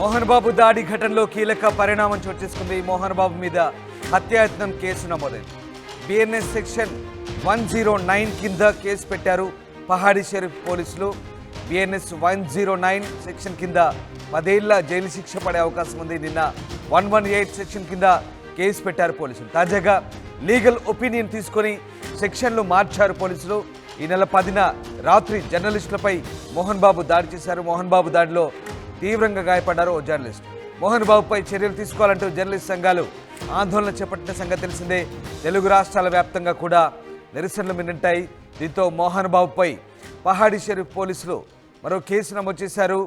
మోహన్ బాబు దాడి ఘటనలో కీలక పరిణామం చోటు చేసుకుంది. మోహన్ బాబు మీద హత్యాయత్నం కేసు నమోదైంది. బిఎన్ఎస్ సెక్షన్ 109 కింద కేసు పెట్టారు పహాడీ షరీఫ్ పోలీసులు. బిఎన్ఎస్ 109 సెక్షన్ కింద 10 ఏళ్ల జైలు శిక్ష పడే అవకాశం ఉంది. నిన్న 118 సెక్షన్ కింద కేసు పెట్టారు పోలీసులు. తాజాగా లీగల్ ఒపీనియన్ తీసుకొని సెక్షన్లు మార్చారు పోలీసులు. ఈ నెల 10న రాత్రి జర్నలిస్టులపై మోహన్ బాబు దాడి చేశారు. మోహన్ బాబు దాడిలో తీవ్రంగా గాయపడ్డారు ఓ జర్నలిస్ట్. మోహన్ బాబుపై చర్యలు తీసుకోవాలంటూ జర్నలిస్ట్ సంఘాలు ఆందోళన చేపట్టిన సంగతి తెలిసిందే. తెలుగు రాష్ట్రాల వ్యాప్తంగా కూడా నిరసనలు మిన్నంటాయి. దీంతో మోహన్ బాబుపై పహాడీ షరీఫ్ పోలీసులు మరో కేసు నమోదు చేశారు.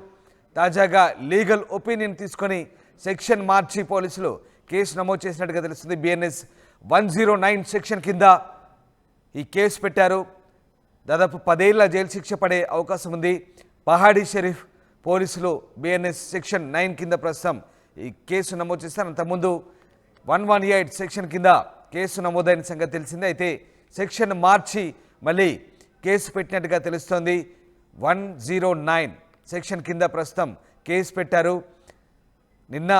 తాజాగా లీగల్ ఒపీనియన్ తీసుకొని సెక్షన్ మార్చి పోలీసులు కేసు నమోదు చేసినట్టుగా తెలుస్తుంది. బిఎన్ఎస్ 109 సెక్షన్ కింద ఈ కేసు పెట్టారు. దాదాపు 10 ఏళ్ల జైలు శిక్ష పడే అవకాశం ఉంది. పహాడీ షరీఫ్ పోలీసులు బిఎన్ఎస్ సెక్షన్ 9 కింద ప్రస్తుతం ఈ కేసు నమోదు చేస్తారు. అంతకుముందు 118 సెక్షన్ కింద కేసు నమోదైన సంగతి తెలిసిందే. అయితే సెక్షన్ మార్చి మళ్ళీ కేసు పెట్టినట్టుగా తెలుస్తోంది. 109 సెక్షన్ కింద ప్రస్తుతం కేసు పెట్టారు. నిన్న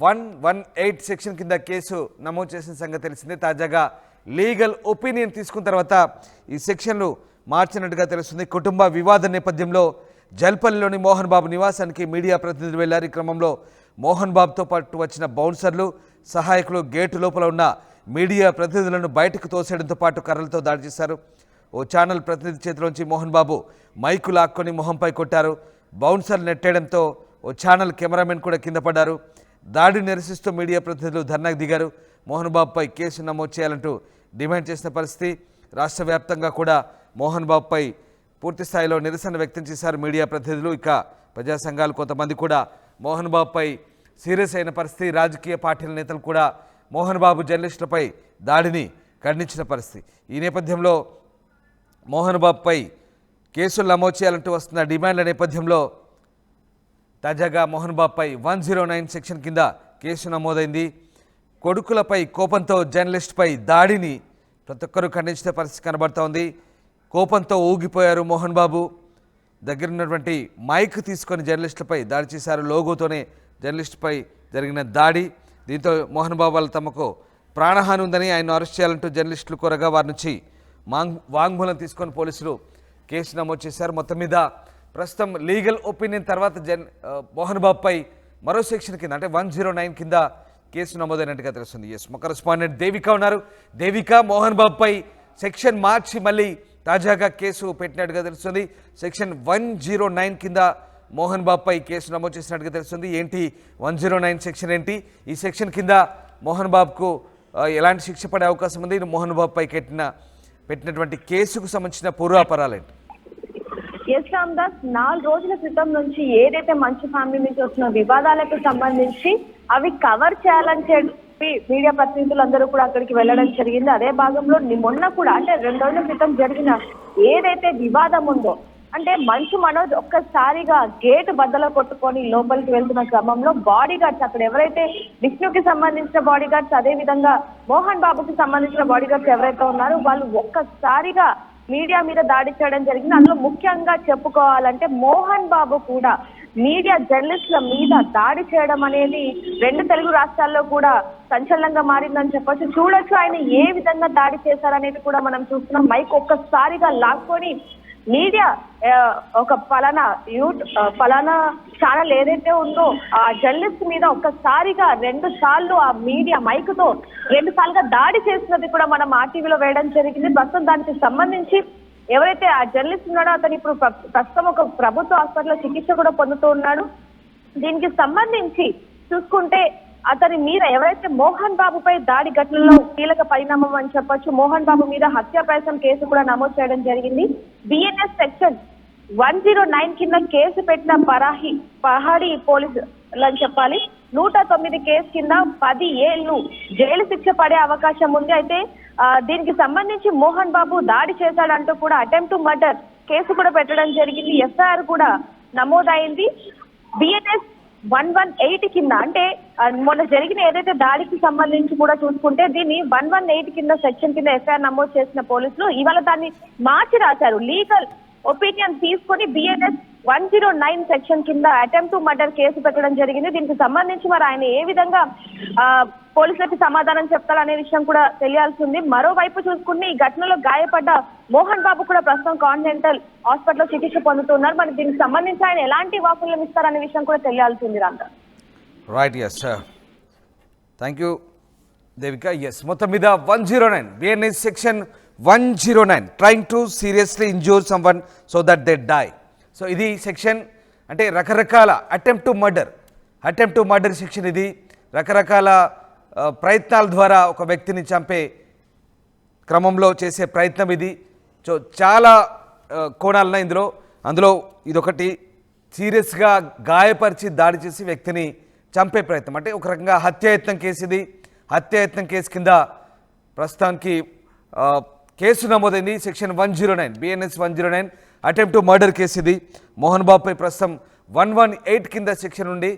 118 సెక్షన్ కింద కేసు నమోదు చేసిన సంగతి తెలిసిందే. తాజాగా లీగల్ ఒపీనియన్ తీసుకున్న తర్వాత ఈ సెక్షన్లు మార్చినట్టుగా తెలుస్తుంది. కుటుంబ వివాద నేపథ్యంలో జల్పల్లిలోని మోహన్ బాబు నివాసానికి మీడియా ప్రతినిధులు వెళ్లారు. ఈ క్రమంలో మోహన్ బాబుతో పాటు వచ్చిన బౌన్సర్లు, సహాయకులు గేటు లోపల ఉన్న మీడియా ప్రతినిధులను బయటకు తోసేయడంతో పాటు కర్రలతో దాడి చేశారు. ఓ ఛానల్ ప్రతినిధి చేతిలోంచి మోహన్ బాబు మైకు లాక్కొని మొహంపై కొట్టారు. బౌన్సర్లు నెట్టేయడంతో ఓ ఛానల్ కెమెరామెన్ కూడా కింద పడ్డారు. దాడిని నిరసిస్తూ మీడియా ప్రతినిధులు ధర్నాకు దిగారు. మోహన్ బాబుపై కేసు నమోదు చేయాలంటూ డిమాండ్ చేసిన పరిస్థితి. రాష్ట్ర వ్యాప్తంగా కూడా మోహన్ బాబుపై పూర్తి స్థాయిలో నిరసన వ్యక్తం చేశారు మీడియా ప్రతినిధులు. ఇక ప్రజా సంఘాలు కొంతమంది కూడా మోహన్ బాబుపై సీరియస్ అయిన పరిస్థితి. రాజకీయ పార్టీల నేతలు కూడా మోహన్ బాబు జర్నలిస్టులపై దాడిని ఖండించిన పరిస్థితి. ఈ నేపథ్యంలో మోహన్ బాబుపై కేసులు నమోదు చేయాలంటూ వస్తున్న డిమాండ్ల నేపథ్యంలో తాజాగా మోహన్ బాబుపై 109 సెక్షన్ కింద కేసు నమోదైంది. కొడుకులపై కోపంతో జర్నలిస్టుపై దాడిని ప్రతి ఒక్కరూ ఖండించిన పరిస్థితి కనబడుతోంది. కోపంతో ఊగిపోయారు మోహన్ బాబు. దగ్గర ఉన్నటువంటి మైక్ తీసుకొని జర్నలిస్టులపై దాడి చేశారు. లోగోతోనే జర్నలిస్టుపై జరిగిన దాడి. దీంతో మోహన్ బాబు వాళ్ళు తమకు ప్రాణహాని ఉందని ఆయన అరెస్ట్ చేయాలంటూ జర్నలిస్టులు కోరగా వారి నుంచి వాంగ్మూలం తీసుకొని పోలీసులు కేసు నమోదు చేశారు. మొత్తం మీద ప్రస్తుతం లీగల్ ఒపీనియన్ తర్వాత మోహన్ బాబుపై మరో సెక్షన్ కింద అంటే 109 కింద కేసు నమోదైనట్టుగా తెలుస్తుంది. ఎస్, మా కరెస్పాండెంట్ దేవిక ఉన్నారు. దేవిక, మోహన్ బాబుపై సెక్షన్ మార్చి మళ్ళీ తాజాగా కేసు పెట్టినట్టుగా తెలుస్తుంది. సెక్షన్ 109 కింద మోహన్ బాబుపై కేసు నమోదు చేసినట్టుగా తెలుస్తుంది. ఏంటి 109 సెక్షన్ ఏంటి? ఈ సెక్షన్ కింద మోహన్ బాబుకు ఎలాంటి శిక్ష పడే అవకాశం ఉంది? మోహన్ బాబుపై పెట్టినటువంటి కేసుకు సంబంధించిన పూర్వాపరాలేంటి? ఎస్ రామ్దాస్, 4 రోజుల క్రితం నుంచి ఏదైతే మంచు ఫ్యామిలీ నుంచి వచ్చిన వివాదాలకు సంబంధించి అవి కవర్ చేయాలని చెప్పి మీడియా ప్రతినిధులందరూ కూడా అక్కడికి వెళ్ళడం జరిగింది. అదే భాగంలో మొన్న కూడా అంటే 2 రోజుల క్రితం జరిగిన ఏదైతే వివాదం ఉందో అంటే మంచు మనోజ్ ఒక్కసారిగా గేటు బద్దలు కొట్టుకొని లోపలికి వెళ్తున్న క్రమంలో బాడీ గార్డ్స్, అక్కడ ఎవరైతే విష్ణుకి సంబంధించిన బాడీ గార్డ్స్, అదే విధంగా మోహన్ బాబుకి సంబంధించిన బాడీ గార్డ్స్ ఎవరైతే ఉన్నారో వాళ్ళు ఒక్కసారిగా మీడియా మీద దాడి చేయడం జరిగింది. అందులో ముఖ్యంగా చెప్పుకోవాలంటే మోహన్ బాబు కూడా మీడియా జర్నలిస్టుల మీద దాడి చేయడం అనేది 2 తెలుగు రాష్ట్రాల్లో కూడా సంచలనంగా మారిందని చెప్పొచ్చు. చూడొచ్చు ఆయన ఏ విధంగా దాడి చేశారనేది కూడా మనం చూస్తున్నాం. మైక్ ఒక్కసారిగా లాక్కొని మీడియా ఒక ఫలానా ఛానల్ ఏదైతే ఉందో ఆ జర్నలిస్ట్ మీద ఒక్కసారిగా 2 సార్లు ఆ మీడియా మైక్ తో 2 సార్లుగా దాడి చేసినది కూడా మనం ఆర్టీవీలో వేయడం జరిగింది. ప్రస్తుతం దానికి సంబంధించి ఎవరైతే ఆ జర్నలిస్ట్ ఉన్నాడో అతను ఇప్పుడు ప్రస్తుతం ఒక ప్రభుత్వ హాస్పిటల్లో చికిత్స కూడా పొందుతూ ఉన్నాడు. దీనికి సంబంధించి చూసుకుంటే అతని మీద ఎవరైతే మోహన్ బాబుపై దాడి ఘటనలో కీలక పరిణామం అని చెప్పొచ్చు. మోహన్ బాబు మీద హత్యా ప్రయత్నం కేసు కూడా నమోదు చేయడం జరిగింది. బిఎన్ఎస్ సెక్షన్ 109 కింద కేసు పెట్టిన పహాడీ పోలీసులు అని చెప్పాలి. 109 కేసు కింద 10 ఏళ్లు జైలు శిక్ష పడే అవకాశం ఉంది. అయితే దీనికి సంబంధించి మోహన్ బాబు దాడి చేశాడంటూ కూడా అటెంప్ట్ టు మర్డర్ కేసు కూడా పెట్టడం జరిగింది. ఎఫ్ఐఆర్ కూడా నమోదైంది. బిఎన్ఎస్ 118 కింద అంటే మొన్న జరిగిన ఏదైతే దాడికి సంబంధించి కూడా చూసుకుంటే దీన్ని 118 కింద సెక్షన్ కింద ఎఫ్ఐఆర్ నమోదు చేసిన పోలీసులు ఇవాళ దాన్ని మార్చి రాశారు. లీగల్ ఒపీనియన్ తీసుకొని బిఎన్ఎస్ 109 సెక్షన్ కింద అటెంప్ట్ టు మర్డర్ కేసు పెట్టడం జరిగింది. దీనికి సంబంధించి మరి ఆయన ఏ విధంగా పోలీసులకి సమాధానం చెప్తారనే విషయం కూడా తెలియాల్సి ఉంది. మరోవైపు చూసుకుంటే ఈ ఘటనలో గాయపడ్డ మోహన్ బాబు కూడా ప్రస్తుతం కాంటినెంటల్ హాస్పిటల్లో చికిత్స పొందుతున్నారు. మరి దీనికి సంబంధించి ఆయన ఎలాంటి వాకులను ఇస్తారనే విషయం కూడా తెలియాల్సి ఉంది. రాంగా right, yes thank you Devika. Yes, మొత్తం మీద 109 BNS section 109 trying to seriously injure someone so that they die. So ఇది సెక్షన్ అంటే రకరకాల అటెంప్ట్ టు మర్డర్ సెక్షన్. ఇది రకరకాల ప్రయత్నాల ద్వారా ఒక వ్యక్తిని చంపే క్రమంలో చేసే ప్రయత్నం ఇది. సో చాలా కోణాలున్నాయి అందులో ఇదొకటి. సీరియస్గా గాయపరిచి దాడి చేసి వ్యక్తిని చంపే ప్రయత్నం అంటే ఒక రకంగా హత్యాయత్నం కేసు ఇది. హత్యాయత్నం కేసు కింద ప్రస్తుతానికి కేసు నమోదైంది. Section 109 BNS 109 attempt to murder case ఇది. మోహన్ బాబుపై ప్రస్తుతం 118 కింద సెక్షన్ ఉంది.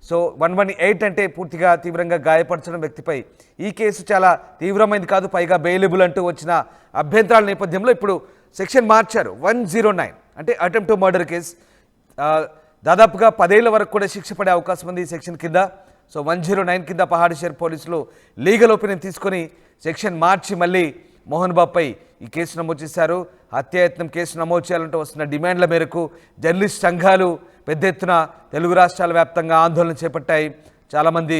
సో 118 అంటే పూర్తిగా తీవ్రంగా గాయపరచడం వ్యక్తిపై. ఈ కేసు చాలా తీవ్రమైనది కాదు, పైగా బెయిలబుల్ అంటూ వచ్చిన అభ్యంతరాల నేపథ్యంలో ఇప్పుడు సెక్షన్ మార్చారు. 109 అంటే అటెంప్ట్ టు మర్డర్ కేసు. దాదాపుగా 10 ఏళ్ల వరకు కూడా శిక్ష పడే అవకాశం ఉంది ఈ సెక్షన్ కింద. సో 109 కింద పహాడిషేర్ పోలీసులు లీగల్ ఒపీనియన్ తీసుకొని సెక్షన్ మార్చి మళ్ళీ మోహన్ బాబుపై ఈ కేసు నమోదు చేశారు. హత్యాయత్నం కేసు నమోదు చేయాలంటూ వస్తున్న డిమాండ్ల మేరకు జర్నలిస్ట్ సంఘాలు పెద్ద ఎత్తున తెలుగు రాష్ట్రాల వ్యాప్తంగా ఆందోళన చేపట్టాయి. చాలామంది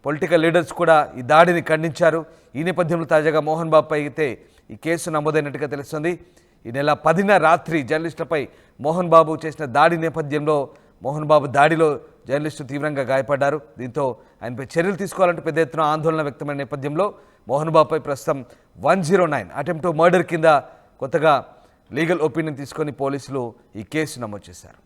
పొలిటికల్ లీడర్స్ కూడా ఈ దాడిని ఖండించారు. ఈ నేపథ్యంలో తాజాగా మోహన్ బాబుపై అయితే ఈ కేసు నమోదైనట్టుగా తెలుస్తుంది. ఈ నెల 10న రాత్రి జర్నలిస్టులపై మోహన్ బాబు చేసిన దాడి నేపథ్యంలో మోహన్ బాబు దాడిలో జర్నలిస్టు తీవ్రంగా గాయపడ్డారు. దీంతో ఆయనపై చర్యలు తీసుకోవాలంటూ పెద్ద ఎత్తున ఆందోళన వ్యక్తమైన నేపథ్యంలో మోహన్ బాబుపై ప్రస్తుతం 109 అటెంప్ట్ టు మర్డర్ కింద కొత్తగా లీగల్ ఒపీనియన్ తీసుకొని పోలీసులు ఈ కేసు నమోదు చేశారు.